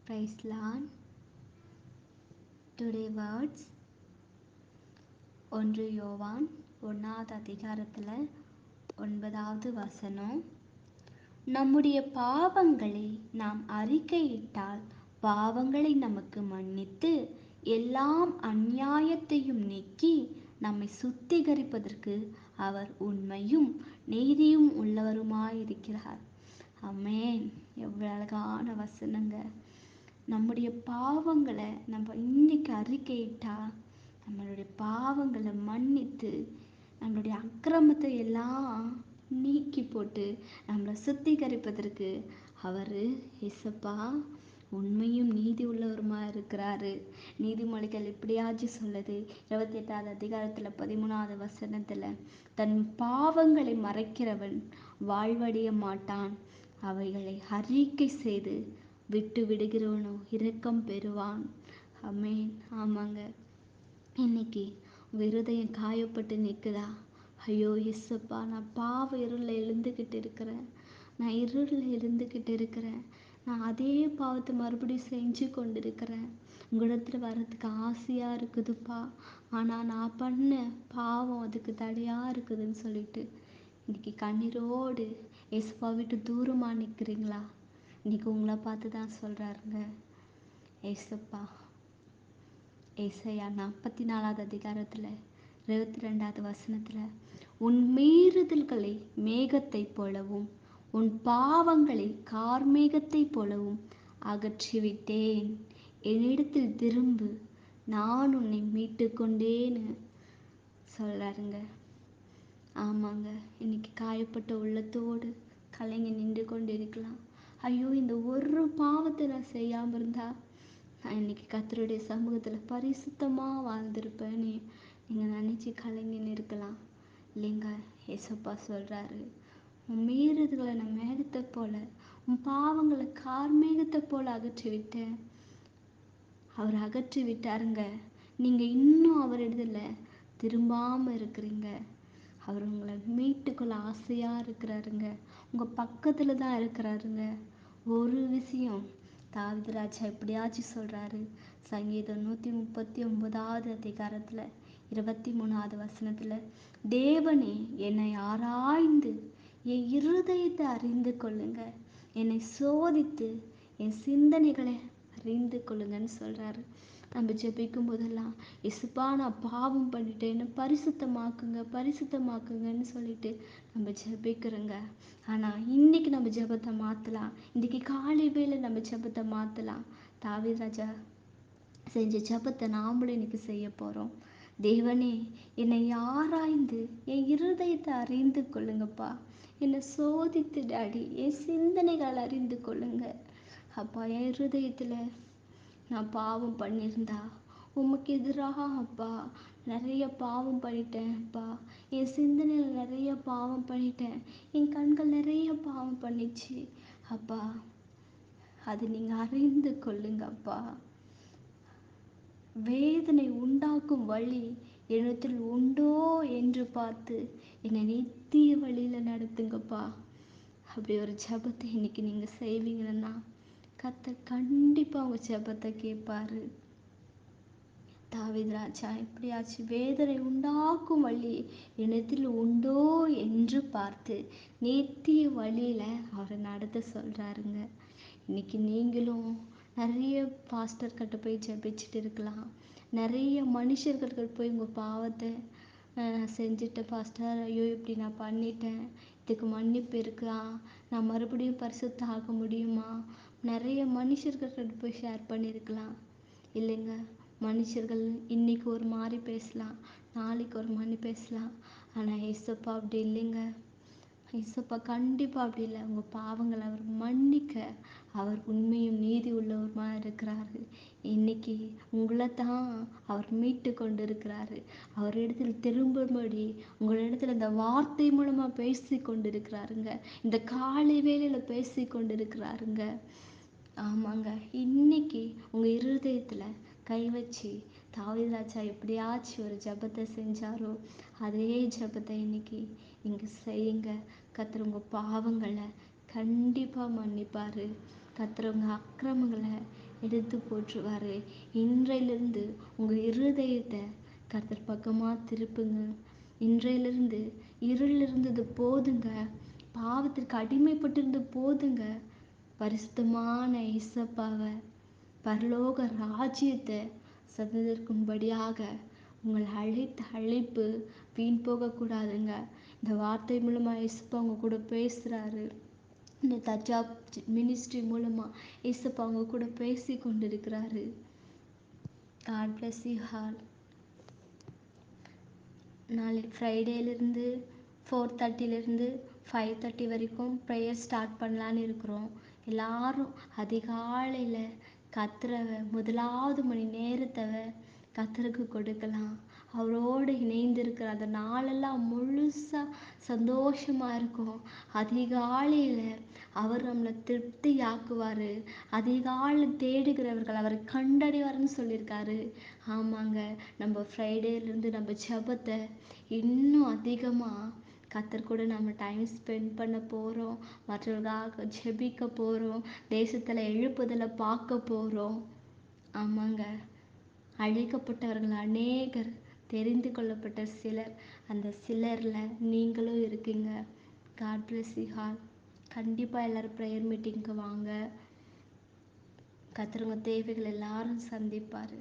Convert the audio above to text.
Praise Lord. Today words 1 யோவான் 1வது அதிகாரத்தில் 9வது வசனம். நம்முடைய பாவங்களை நாம் அறிக்கையிட்டால் பாவங்களை நமக்கு மன்னித்து எல்லாம் அநியாயத்தையும் நீக்கி நம்மை சுத்திகரிப்பதற்கு அவர் உண்மையும் நீதியும் உள்ளவருமாயிருக்கிறார். ஆமென். எவ்வளவு அழகான வசனங்க. நம்முடைய பாவங்களை நம்ம இன்னைக்கு அறிக்கையிட்டா நம்மளுடைய பாவங்களை மன்னித்து நம்மளுடைய அக்கிரமத்தை எல்லாம் நீக்கி போட்டு நம்மளை சுத்திகரிப்பதற்கு அவர் இயேசப்பா உண்மையும் நீதி உள்ளவருமா இருக்கிறாரு. நீதிமொழிகள் இப்படியாச்சும் சொல்லுது 28வது அதிகாரத்தில் 13வது வசனத்தில், தன் பாவங்களை மறைக்கிறவன் வாழ்வடைய மாட்டான், அவைகளை அறிக்கை செய்து விட்டு விடுகிறவனோ இரக்கம் பெறுவான். ஆமென். ஆமாங்க. இன்னைக்கு உங்கள் இருதயம் காயப்பட்டு நிற்குதா? ஐயோ இயேசப்பா, நான் பாவ இருளில் எழுந்துக்கிட்டு இருக்கிறேன், நான் இருளில் எழுந்துக்கிட்டு இருக்கிறேன், நான் அதே பாவத்தை மறுபடியும் செஞ்சு கொண்டு இருக்கிறேன், உங்களிடத்துல வர்றதுக்கு ஆசையாக இருக்குதுப்பா, ஆனால் நான் பண்ண பாவம் அதுக்கு தடையாக இருக்குதுன்னு சொல்லிட்டு இன்னைக்கு கண்ணீரோடு இயேசுப்பா விட்டு தூரமாக நிற்கிறீங்களா? இன்னைக்கு உங்களை பார்த்து தான் சொல்கிறாருங்க ஏசப்பா. ஏசாயா 44வது அதிகாரத்தில் 22வது வசனத்தில், உன் மீறுதல்களை மேகத்தை போலவும் உன் பாவங்களை கார்மேகத்தை போலவும் அகற்றிவிட்டேன், என்னிடத்தில் திரும்பு, நான் உன்னை மீட்டு கொண்டேன்னு சொல்கிறாருங்க. ஆமாங்க. இன்னைக்கு காயப்பட்ட உள்ளத்தோடு கலங்கி நின்று கொண்டு இருக்கலாம். ஐயோ, இந்த ஒரு பாவத்தை நான் செய்யாமல் இருந்தா நான் இன்னைக்கு கர்த்தருடைய சமூகத்தில் பரிசுத்தமாக வாழ்ந்திருப்பேன்னு நீங்கள் நினச்சி கலங்கின்னு இருக்கலாம். இல்லைங்க, ஏசப்பா சொல்கிறாரு, உன் மீறுதல்களை நான் மேகத்தை போல உன் பாவங்களை கார்மேகத்தை போல அகற்றி விட்டேன். அவர் அகற்றி விட்டாருங்க. நீங்கள் இன்னும் அவரிடத்துல திரும்பாமல் இருக்கிறீங்க. அவர் உங்களை மீட்டுக்குள்ள ஆசையாக இருக்கிறாருங்க. உங்கள் பக்கத்தில் தான் இருக்கிறாருங்க. ஒரு விஷயம் தாவீது ராஜா எப்படியாச்சும் சொல்கிறாரு. சங்கீதம் 139வது அதிகாரத்தில் 23வது வசனத்தில், தேவனே என்னை ஆராய்ந்து என் இருதயத்தை அறிந்து கொள்ளுங்க, என்னை சோதித்து என் சிந்தனைகளை அறிந்து கொள்ளுங்கன்னு சொல்கிறாரு. நம்ம ஜெபிக்கும் போதெல்லாம் இயேசுப்பா நான் பாவம் பண்ணிட்டேன்னு பரிசுத்தமாக்குங்க பரிசுத்தமாக்குங்கன்னு சொல்லிட்டு நம்ம ஜெபிக்கிறோங்க. ஆனால் இன்னைக்கு நம்ம ஜெபத்தை மாற்றலாம். இன்றைக்கி காலை வேளை நம்ம ஜெபத்தை மாற்றலாம். தாவீது ராஜா செஞ்ச ஜெபத்தை நாமளும் இன்னைக்கு செய்ய போகிறோம். தேவனே என்னை ஆராய்ந்து என் இருதயத்தை அறிந்து கொள்ளுங்கப்பா, என்னை சோதித்து டாடி என் சிந்தனைகள் அறிந்து கொள்ளுங்க அப்பா. என் இருதயத்தில் நான் பாவம் பண்ணியிருந்தா உமக்கு எதிராக அப்பா நிறைய பாவம் பண்ணிட்டேன் அப்பா. என் சிந்தனையில் நிறைய பாவம் பண்ணிட்டேன், என் கண்கள் நிறைய பாவம் பண்ணிச்சு அப்பா. அது நீங்கள் அறிந்து கொள்ளுங்க அப்பா. வேதனை உண்டாக்கும் வழி என்னிடத்தில் உண்டோ என்று பார்த்து என்னை நித்திய வழியில் நடத்துங்கப்பா. அப்படி ஒரு ஜெபத்தை இன்னைக்கு நீங்கள் செய்வீங்கன்னா கர்த்தர் கண்டிப்பாக அவங்க ஜெபத்தை கேட்பாரு. தாவீது ராஜா எப்படியாச்சும் வேதனை உண்டாக்கும் வழி என்னிடத்தில் உண்டோ என்று பார்த்து நித்திய வழியில் அவரை நடத்த சொல்கிறாருங்க. இன்னைக்கு நீங்களும் நிறைய பாஸ்டர் கிட்ட போய் ஜெபிச்சுட்டு இருக்கலாம். நிறைய மனுஷர்கள் போய் உங்கள் பாவத்தை செஞ்சுட்டேன் பாஸ்டர், ஐயோ இப்படி நான் பண்ணிட்டேன், இதுக்கு மன்னிப்பு இருக்கா, நான் மறுபடியும் பரிசுத்தம் ஆக முடியுமா, நிறைய மனுஷர்கள் போய் ஷேர் பண்ணியிருக்கலாம். இல்லைங்க, மனுஷர்கள் இன்னைக்கு ஒரு மாதிரி பேசலாம், நாளைக்கு ஒரு மாதிரி பேசலாம். ஆனால் ஏசப்பா அப்படி இல்லைங்க. ஏசப்பா கண்டிப்பாக அப்படி இல்லை. உங்கள் பாவங்களை அவர் மன்னிக்க அவர் உண்மையும் நீதி உள்ளவருமா இருக்கிறாரு. இன்னைக்கு உங்களை தான் அவர் மீட்டு கொண்டு இருக்கிறாரு. அவர் இடத்துல திரும்பும்படி உங்களிடத்துல இந்த வார்த்தை மூலமாக பேசி கொண்டு இருக்கிறாருங்க. இந்த காலை வேளையில் பேசி கொண்டு இருக்கிறாருங்க. ஆமாங்க. இன்னைக்கு உங்கள் இருதயத்தில் கை வச்சு தாவீது ராஜா எப்படியாச்சும் ஒரு ஜெபத்தை செஞ்சாரோ அதே ஜெபத்தை இன்னைக்கு நீங்கள் செய்யுங்க. கர்த்தர் உங்கள் பாவங்களை கண்டிப்பாக மன்னிப்பார். கர்த்தர் உங்கள் அக்கிரமங்களை எடுத்து போற்றுவார். இன்றையிலிருந்து உங்கள் இருதயத்தை கர்த்தர் பக்கமாக திருப்புங்க. இன்றையிலிருந்து இருள் இருந்தது போதுங்க, பாவத்திற்கு அடிமைப்பட்டிருந்து போதுங்க. பரிசுத்தமான இயேசப்பாவை, பரலோக ராஜ்யத்தை சதந்திருக்கும்படியாக உங்கள் அழைத்த அழைப்பு வீண் போகக்கூடாதுங்க. இந்த வார்த்தை மூலமாக இயேசுப்பா அவங்க கூட பேசுகிறாரு. இந்த தஜாப் மினிஸ்ட்ரி மூலமாக இயேசுப்பா அவங்க கூட பேசி கொண்டிருக்கிறாரு. God bless you all. நாளைக்கு ஃப்ரைடேலேருந்து 4:30லேருந்து 5:30 வரைக்கும் ப்ரேயர் ஸ்டார்ட் பண்ணலான்னு இருக்கிறோம். எல்லாரும் அதிகாலையில் கர்த்தரை முதலாவது மணி நேரத்தை கர்த்தருக்கு கொடுக்கலாம். அவரோடு இணைந்திருக்கிற அந்த நாளெல்லாம் முழுசாக சந்தோஷமாக இருக்கும். அதிகாலையில் அவர் நம்மளை திருப்தியாக்குவார். அதிகாலையில் தேடுகிறவர்கள் அவரை கண்டடைவார்னு சொல்லியிருக்காரு. ஆமாங்க, நம்ம ஃப்ரைடேலேருந்து நம்ம ஜெபத்தை இன்னும் அதிகமாக கர்த்தர் கூட நம்ம டைம் ஸ்பெண்ட் பண்ண போகிறோம். மற்றவர்களுக்காக ஜெபிக்க போகிறோம். தேசத்தில் எழுப்புதலை பார்க்க போகிறோம். ஆமாங்க, அழைக்கப்பட்டவர்கள் அநேகர், தெரிந்து கொள்ளப்பட்ட சிலர், அந்த சிலரில் நீங்களும் இருக்கீங்க. God bless you all. கண்டிப்பாக எல்லோரும் ப்ரேயர் மீட்டிங்க்கு வாங்க. கர்த்தர் உங்கள் தேவைகள் எல்லாரும் சந்திப்பார்.